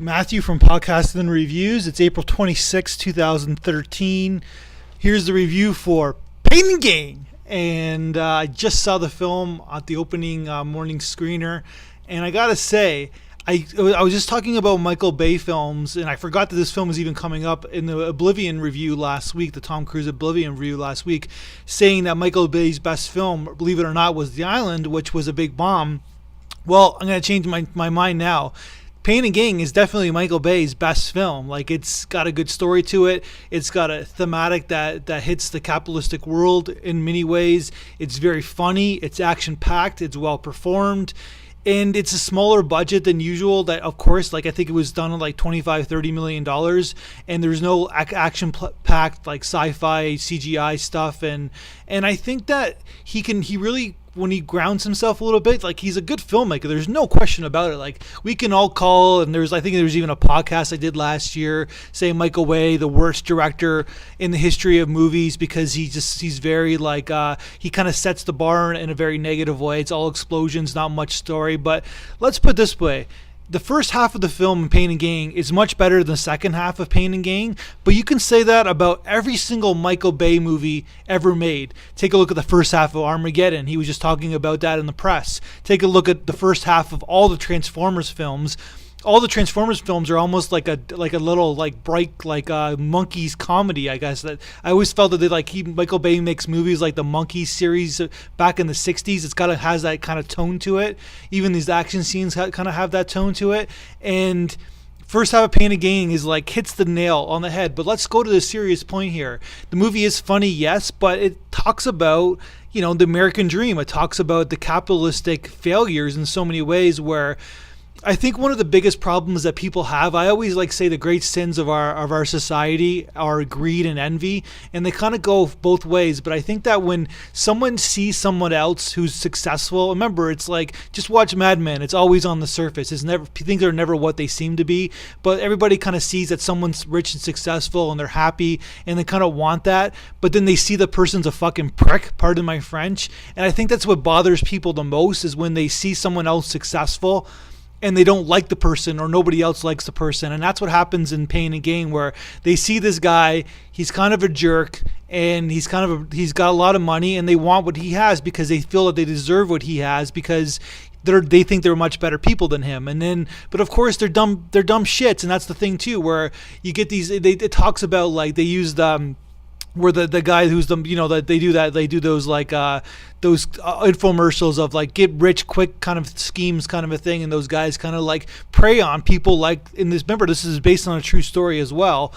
Matthew from Podcast and Reviews. It's April 26, 2013. Here's the review for Pain and Gain. And I just saw the film at the opening morning screener. And I gotta say, I was just talking about Michael Bay films, and I forgot that this film was even coming up in the Oblivion review last week, the Tom Cruise Oblivion review last week, saying that Michael Bay's best film, believe it or not, was The Island, which was a big bomb. Well, I'm going to change my mind now. Pain and Gain is definitely Michael Bay's best film. Like, it's got a good story to it. It's got a thematic that hits the capitalistic world in many ways. It's very funny. It's action-packed. It's well performed. And it's a smaller budget than usual. That, of course, like, I think it was done at like $25-30 million, and there's no action-packed like sci-fi CGI stuff. And I think that he really, when he grounds himself a little bit, like, he's a good filmmaker. There's no question about it. Like, we can all call, and I think there was even a podcast I did last year saying Michael Bay, the worst director in the history of movies, because he's very like, he kind of sets the bar in a very negative way. It's all explosions, not much story. But let's put it this way. The first half of the film in Pain and Gain is much better than the second half of Pain and Gain, but you can say that about every single Michael Bay movie ever made. Take a look at the first half of Armageddon. He was just talking about that in the press. Take a look at the first half of all the Transformers films. All the Transformers films are almost like a little like bright monkeys comedy, I guess. That I always felt that Michael Bay makes movies like the Monkeys series back in the '60s. Has that kind of tone to it. Even these action scenes kind of have that tone to it. And first half of Pain and Gain is like hits the nail on the head. But let's go to the serious point here. The movie is funny, yes, but it talks about, the American dream. It talks about the capitalistic failures in so many ways, where I think one of the biggest problems that people have, I always say the great sins of our society are greed and envy, and they kind of go both ways. But I think that when someone sees someone else who's successful, remember, it's like, just watch Mad Men. It's always on the surface. Things are never what they seem to be, but everybody kind of sees that someone's rich and successful and they're happy and they kind of want that, but then they see the person's a fucking prick, pardon my French. And I think that's what bothers people the most, is when they see someone else successful and they don't like the person, or nobody else likes the person. And that's what happens in Pain and Gain, where they see this guy, he's kind of a jerk, and he's got a lot of money, and they want what he has because they feel that they deserve what he has, because they think they're much better people than him. And then, but of course they're dumb shits. And that's the thing too, where you get these, it talks about, like, they use where the guy who's they do those those infomercials of like get rich quick kind of schemes kind of a thing, and those guys kind of like prey on people, like in this. Remember, this is based on a true story as well.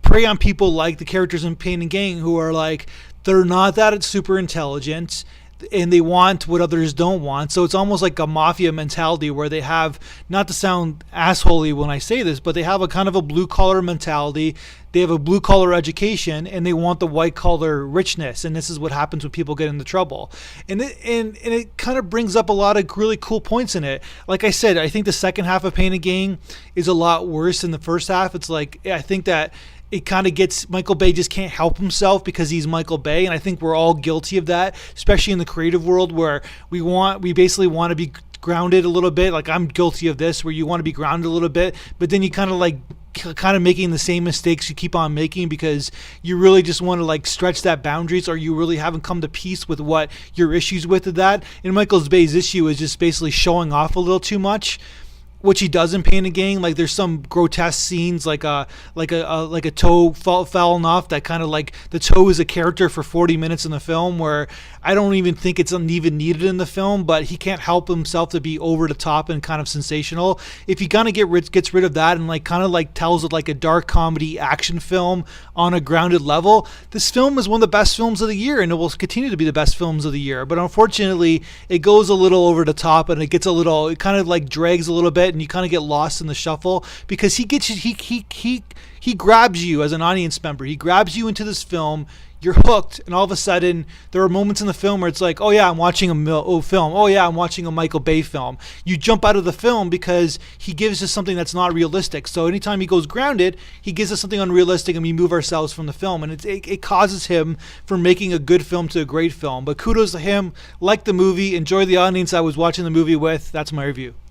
Prey on people like the characters in Pain and Gain, who are like, they're not that super intelligent, and they want what others don't want. So it's almost like a mafia mentality, where they have, not to sound assholey when I say this, but they have a kind of a blue collar mentality. They have a blue collar education, and they want the white collar richness. And this is what happens when people get into trouble. And it kind of brings up a lot of really cool points in it. Like I said, I think the second half of Pain and Gain is a lot worse than the first half. It's like, I think that it kind of gets, Michael Bay just can't help himself because he's Michael Bay. And I think we're all guilty of that, especially in the creative world, where we basically want to be grounded a little bit. Like, I'm guilty of this, where you want to be grounded a little bit, but then you kind of making the same mistakes you keep on making, because you really just want to stretch that boundaries, or you really haven't come to peace with what your issues with that. And Michael Bay's issue is just basically showing off a little too much, which he does in Pain and Gain. Like, there's some grotesque scenes, like a toe falling off, that kind of like, the toe is a character for 40 minutes in the film, where I don't even think it's even needed in the film, but he can't help himself to be over the top and kind of sensational. If he kind of gets rid of that and tells it like a dark comedy action film on a grounded level, this film is one of the best films of the year, and it will continue to be the best films of the year. But unfortunately, it goes a little over the top, and it kind of drags a little bit, and you kind of get lost in the shuffle, because he grabs you as an audience member. He grabs you into this film. You're hooked, and all of a sudden, there are moments in the film where it's like, oh yeah, I'm watching a film. Oh yeah, I'm watching a Michael Bay film. You jump out of the film because he gives us something that's not realistic. So anytime he goes grounded, he gives us something unrealistic, and we move ourselves from the film, and it causes him from making a good film to a great film. But kudos to him. Like the movie, enjoy the audience I was watching the movie with. That's my review.